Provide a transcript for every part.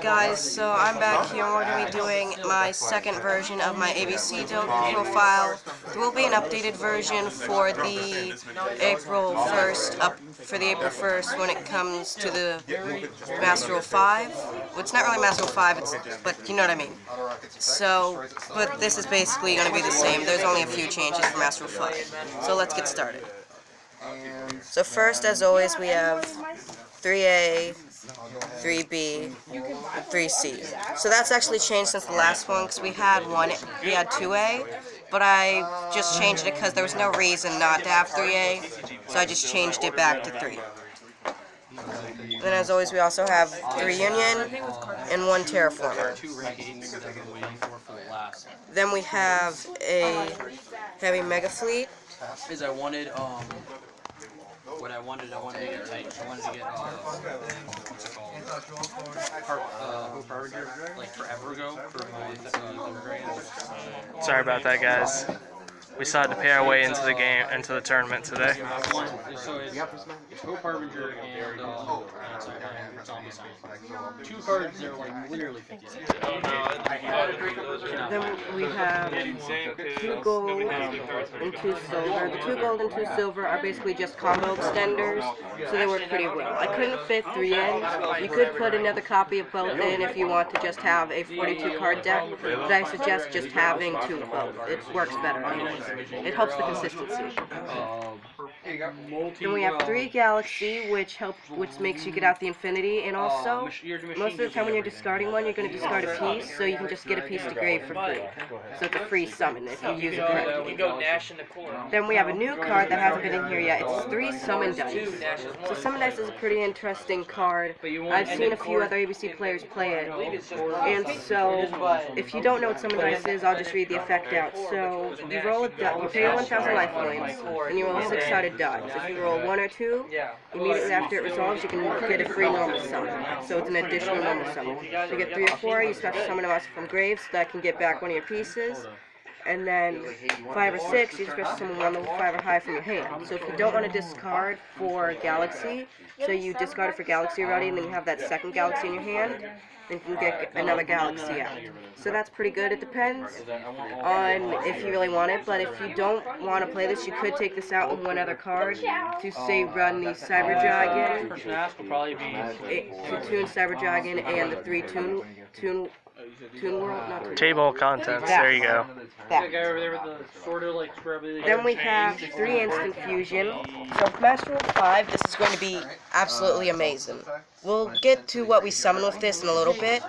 guys, so I'm back here and we're going to be doing my second version of my ABC profile. There will be an updated version for the April 1st when it comes to the Master Rule 5. Well, it's not really Master Rule 5, but you know what I mean. So, but this is basically going to be the same. There's only a few changes for Master Rule 5. So let's get started. So first, as always, we have 3A, 3B, and 3C. So that's actually changed since the last one, because we had 2A, but I just changed it because there was no reason not to have 3A, so I just changed it back to 3. Then as always, we also have 3 Union and 1 Terraformer. Then we have a Heavy Mega Fleet. I wanted to get tight. I wanted to get what's it called? Harbinger, like forever ago for my Sorry about that, guys. We still had to pay our way into the game, into the tournament today. So it's Hope Harbinger and Zombies. 2 cards are like literally 50 cents. Then we have 2 gold and 2 silver. The 2 gold and 2 silver are basically just combo extenders, so they work pretty well. I couldn't fit 3 in. You could put another copy of both in if you want to just have a 42 card deck, but I suggest just having 2 of both. It works better anyways. It helps the consistency. Then we have 3 Galaxy, which makes you get out the Infinity, and also, most of the time when you're discarding one, you're going to discard a piece, so you can just get a piece to grave for free. So it's a free summon if you use it correctly. Then we have a new card that hasn't been in here yet. It's 3 Summon Dice. So Summon Dice is a pretty interesting card. I've seen a few other ABC players play it. And so, if you don't know what Summon Dice is, I'll just read the effect out. So, you roll a die, you pay 1,000 life points, and you roll 6-sided dice. If you roll 1 or 2, immediately after it resolves, you can get a free normal summon. So it's an additional normal summon. If you get 3 or 4, you special summon a monster from graves so that can get back one of your pieces. And then 5 or 6, you special summon 1 level 5 or higher from your hand. So if you don't want to discard for Galaxy, so you discard it for Galaxy already, and then you have that second Galaxy in your hand, then you can get another Galaxy out. So that's pretty good. It depends on if you really want it, but if you don't want to play this, you could take this out with one other card to, say, run the Cyber Dragon, to Toon Cyber Dragon, and the 3 Toon World, not Toon. Table of contents, there you go. Then we have 3 Instant Fusion. So for Master Rule 5, this is going to be absolutely amazing. We'll get to what we summon with this in a little bit.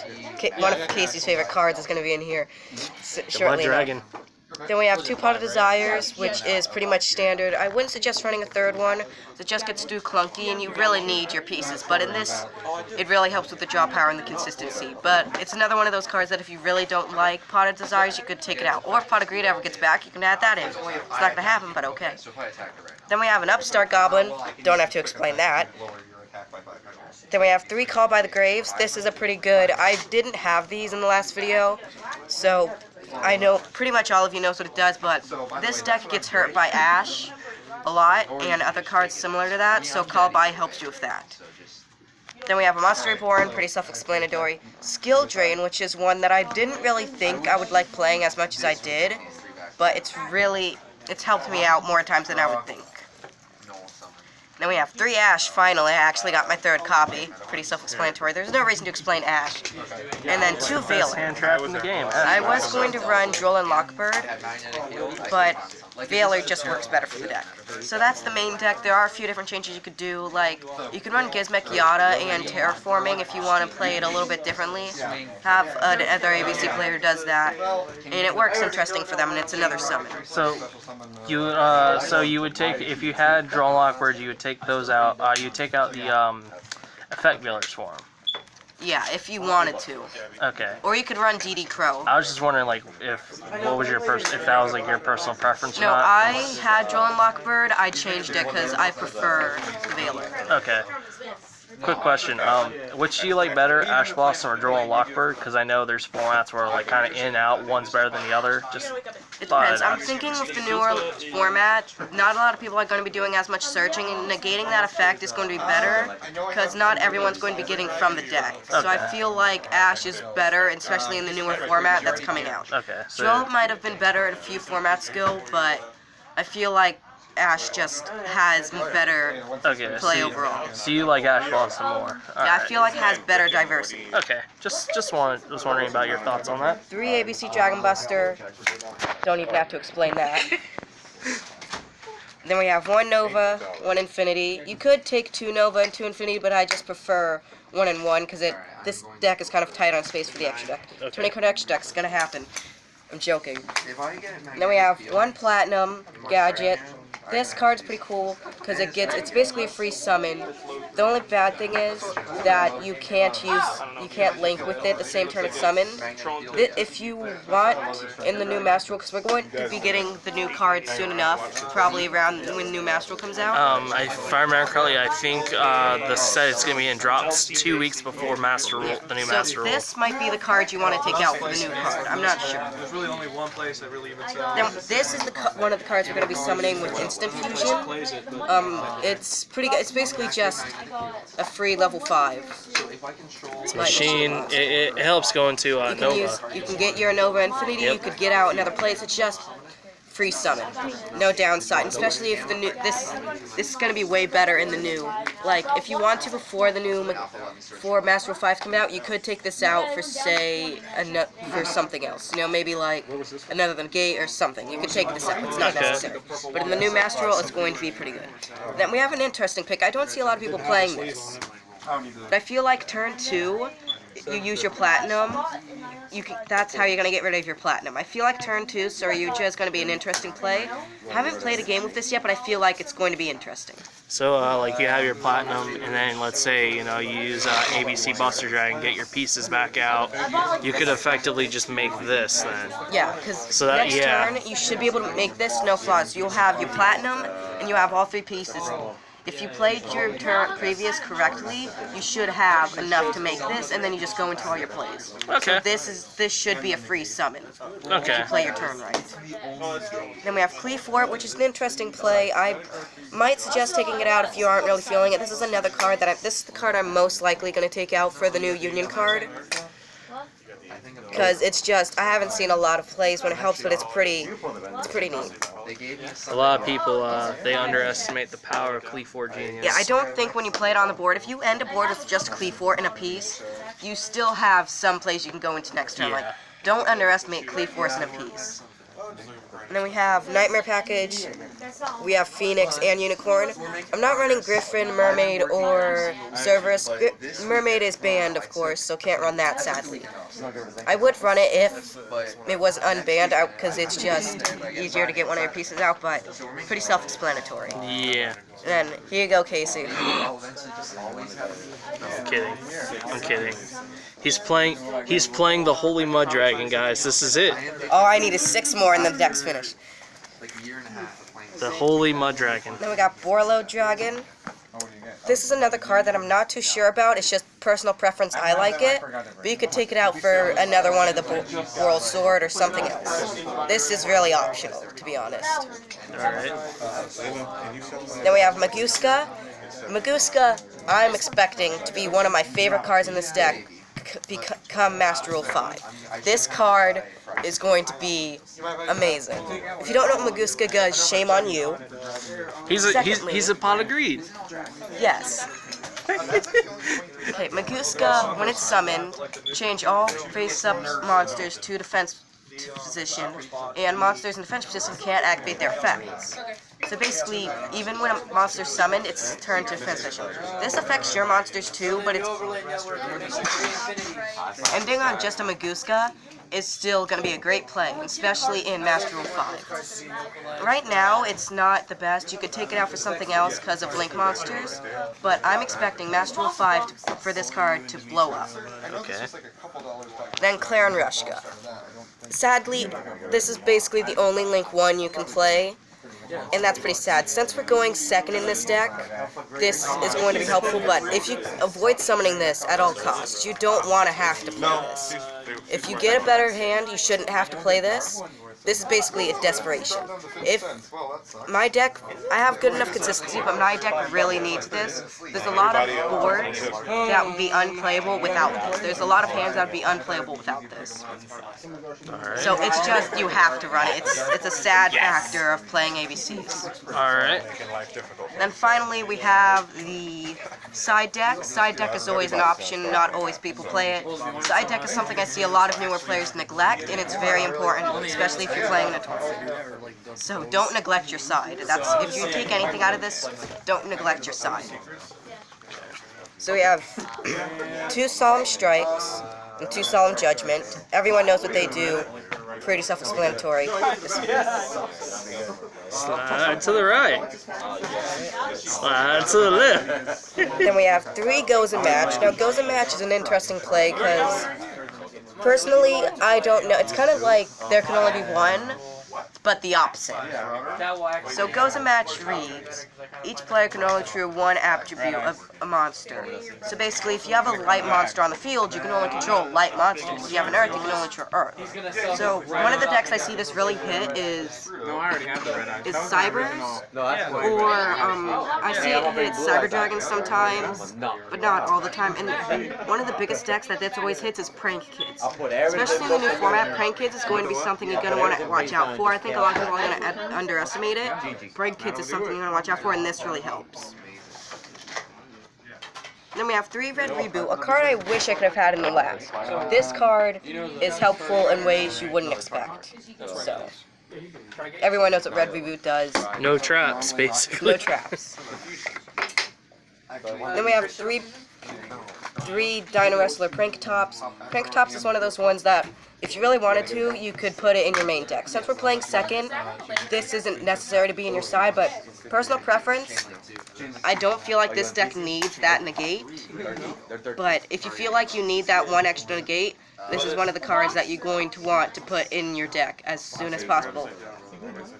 One of Casey's favorite cards is going to be in here shortly enough. Then we have 2 Pot of Desires, which is pretty much standard. I wouldn't suggest running a 3rd one, it just gets too clunky and you really need your pieces. But in this, it really helps with the draw power and the consistency. But it's another one of those cards that if you really don't like Pot of Desires, you could take it out. Or if Pot of Greed ever gets back, you can add that in. It's not going to happen, but okay. Then we have an Upstart Goblin, don't have to explain that. Then we have 3 Call by the Graves. This is a pretty good, I didn't have these in the last video, so I know pretty much all of you knows what it does, but this deck gets hurt by Ash a lot, and other cards similar to that, so Call By helps you with that. Then we have a Monster Reborn, pretty self-explanatory. Skill Drain, which is one that I didn't really think I would like playing as much as I did, but it's helped me out more times than I would think. Then we have 3 Ash, finally. I actually got my 3rd copy. Pretty self-explanatory. There's no reason to explain Ash. And then 2 Veiler. Hand trap in the game. I was going to run Droll and Lockbird, but Veiler just works better for the deck. So that's the main deck. There are a few different changes you could do, like you can run Gizmek Yada and Terraforming if you want to play it a little bit differently. Have another ABC player who does that, and it works interesting for them, and it's another summon. So you would take, if you had Droll and Lockbird, you would take those out. You take out the Effect Veilers for them. Yeah, if you wanted to. Okay. Or you could run DD Crow. I was just wondering, like, if that was like your personal preference or No, not. I had Droll and Lockbird. I changed it because I prefer Veiler. Okay. Quick question. Which do you like better, Ash Blossom or Droll and Lockbird? Because I know there's formats where, like, kind of in and out, one's better than the other. Just It thought depends. I'd I'm ask. thinking with the newer format, not a lot of people are going to be doing as much searching, and negating that effect is going to be better, because not everyone's going to be getting from the deck. So I Okay. feel like Ash is better, especially in the newer format that's coming out. Okay, so Joel might have been better in a few formats still, but I feel like Ash just has better okay, play so, overall. so you like Ash Blossom more. Yeah, I feel like it has better diversity. Okay, was wondering about your thoughts on that. 3 ABC Dragon Buster. Don't even have to explain that. Then we have 1 Nova, 1 Infinity. You could take 2 Nova and 2 Infinity, but I just prefer 1 and 1 because this deck is kind of tight on space for the extra deck. Okay. 20 card extra deck is gonna happen. I'm joking. And then we have 1 Platinum Gadget. This card's pretty cool because it's basically a free summon. The only bad thing is that you can't link with it the same turn it's summoned. If you want in the new Master Rule, because we're going to be getting the new card soon enough, probably around when new Master Rule comes out. If I remember correctly, I think the set is going to be in drops 2 weeks before Master Rule, the new Master So Rule. this might be the card you want to take out for the new card. I'm not sure. There's really only one place that really even sells. Then this is one of the cards we're going to be summoning with Instant Fusion. Plays it, but It's pretty good. It's basically just a free level 5. Machine, it helps go into Nova. You can get your Nova Infinity. Yep. You could get out another place. It's just free summon, no downside. And especially if the new this is gonna be way better in the new. Like if you want to before Master Rule 5 comes out, you could take this out for say for something else. You know, maybe like another than Gate or something. You could take this out. It's not necessary. But in the new Master Rule, it's going to be pretty good. Then we have an interesting pick. I don't see a lot of people playing this, but I feel like turn 2. You use your Platinum. That's how you're gonna get rid of your Platinum. I feel like turn 2 Saryuja is gonna be an interesting play. Haven't played a game with this yet, but I feel like it's going to be interesting. So, like, you have your Platinum, and then, let's say, you know, you use ABC Buster Dragon, get your pieces back out. You could effectively just make this, then. Yeah, because So that- next yeah. turn, you should be able to make this no flaws. You'll have your Platinum, and you have all 3 pieces. If you played your turn previous correctly, you should have enough to make this, and then you just go into all your plays. Okay. So this should be a free summon. Okay. If you play your turn right. Then we have Cleafort, which is an interesting play. I might suggest taking it out if you aren't really feeling it. This is another card this is the card I'm most likely going to take out for the new Union card. Because it's just, I haven't seen a lot of plays when it helps, but it's pretty neat. A lot of people, they underestimate the power of Cleafort Genius. Yeah, I don't think when you play it on the board, if you end a board with just Cleafort and a piece, you still have some plays you can go into next turn. Yeah. Like, don't underestimate Cleafort and a piece. And then we have Nightmare Package, we have Phoenix and Unicorn. I'm not running Griffin, Mermaid, or Cerberus. Mermaid is banned, of course, so can't run that, sadly. I would run it if it was unbanned, because it's just easier to get one of your pieces out, but pretty self-explanatory. Yeah. And then, here you go, Casey. I'm kidding. I'm kidding. He's playing the Holy Mud Dragon, guys. This is it. All I need is 6 more and the deck's finished. The Holy Mud Dragon. Then we got Borlo Dragon. This is another card that I'm not too sure about. It's just personal preference. I like it. But you could take it out for another one of the World Sword or something else. This is really optional, to be honest. Alright. Then we have Maguska. Maguska, I'm expecting to be one of my favorite cards in this deck become Master Rule 5. This card is going to be amazing. If you don't know what Maguska does, shame on you. He's a pot of greed. Yes. Okay, Maguska, when it's summoned, change all face-up monsters to defense position, and monsters in defense position can't activate their effects. So basically, even when a monster's summoned, it's turned to defense position. This affects your monsters too, but it's ending on just a Maguska is still going to be a great play, especially in Master Rule 5. Right now, it's not the best. You could take it out for something else because of Link monsters, but I'm expecting Master Rule 5 for this card to blow up. Okay. Then Claire and Rushka. Sadly, this is basically the only Link 1 you can play, and that's pretty sad. Since we're going second in this deck, this is going to be helpful, but if you avoid summoning this at all costs, you don't want to have to play this. If you get a better hand, you shouldn't have to play this, this is basically a desperation. If my deck, I have good enough consistency, but my deck really needs this. There's a lot of boards that would be unplayable without this. There's a lot of hands that would be unplayable without this. Alright. So it's just, you have to run it. It's a sad factor of playing ABCs. Alright. Then finally we have the side deck. Side deck is always an option, not always people play it. Side deck is something I see a lot of newer players neglect, and it's very important, especially if you're playing in a tournament. So don't neglect your side. That's, if you take anything out of this, don't neglect your side. So we have 2 Solemn Strikes and 2 Solemn Judgment. Everyone knows what they do. Pretty self-explanatory. Slide to the right. Slide to the left. Then we have 3 Goes and Match. Now, Goes and Match is an interesting play because, personally, I don't know. It's kind of like there can only be one, but the opposite. So Goes and Match reads, each player can only true 1 attribute of a monster. So basically, if you have a light monster on the field, you can only control light monsters. If you have an earth, you can only control earth. So one of the decks I see this really hit is Cybers, or I see it hit Cyber Dragons sometimes, but not all the time. And one of the biggest decks that always hits is Prank Kids. Especially in the new format, Prank Kids is going to be something you're going to want to watch out for. I think a lot of people are going to underestimate it. Prank Kids is something you're going to watch out for, and this really helps. Then we have 3 Red Reboot, a card I wish I could have had in the last. This card is helpful in ways you wouldn't expect. So, everyone knows what Red Reboot does. No traps, basically. No traps. Then we have 3 Dino Wrestler Prank Tops. Prank Tops is one of those ones that, if you really wanted to, you could put it in your main deck. Since we're playing second, this isn't necessary to be in your side, but personal preference, I don't feel like this deck needs that negate. But if you feel like you need that 1 extra negate, this is one of the cards that you're going to want to put in your deck as soon as possible.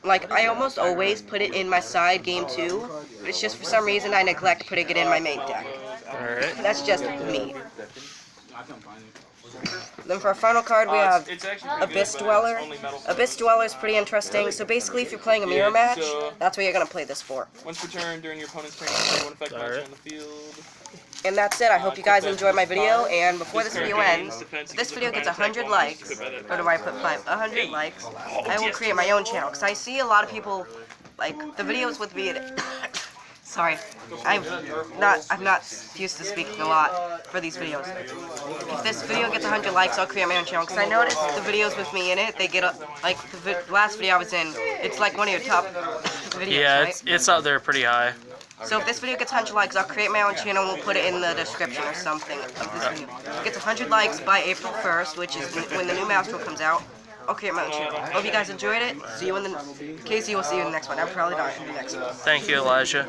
Like, I almost always put it in my side game 2, but it's just for some reason I neglect putting it in my main deck. Alright. That's just me. Then for our final card, we have Abyss Dweller. Abyss Dweller is pretty interesting. So basically, if you're playing a mirror match, that's what you're going to play this for. Once per turn during your opponent's turn, you one effect monster on the field. And that's it. I hope you guys enjoyed my video. And before this video ends, if this video gets 100 likes, or do I put 100 likes, I will create my own channel. Because I see a lot of people, like, the videos with me. Sorry, I'm not used to speaking a lot for these videos. If this video gets 100 likes, I'll create my own channel. Because I noticed the videos with me in it, they get like the last video I was in. It's like one of your top videos. Yeah, right? it's up there pretty high. So if this video gets 100 likes, I'll create my own channel and we'll put it in the description or something of this video. If it gets 100 likes by April 1st, which is when the new Master comes out, I'll create my own channel. Hope you guys enjoyed it. See you in the Casey will see you in the next one. I'm probably not in the next one. Thank you, Elijah.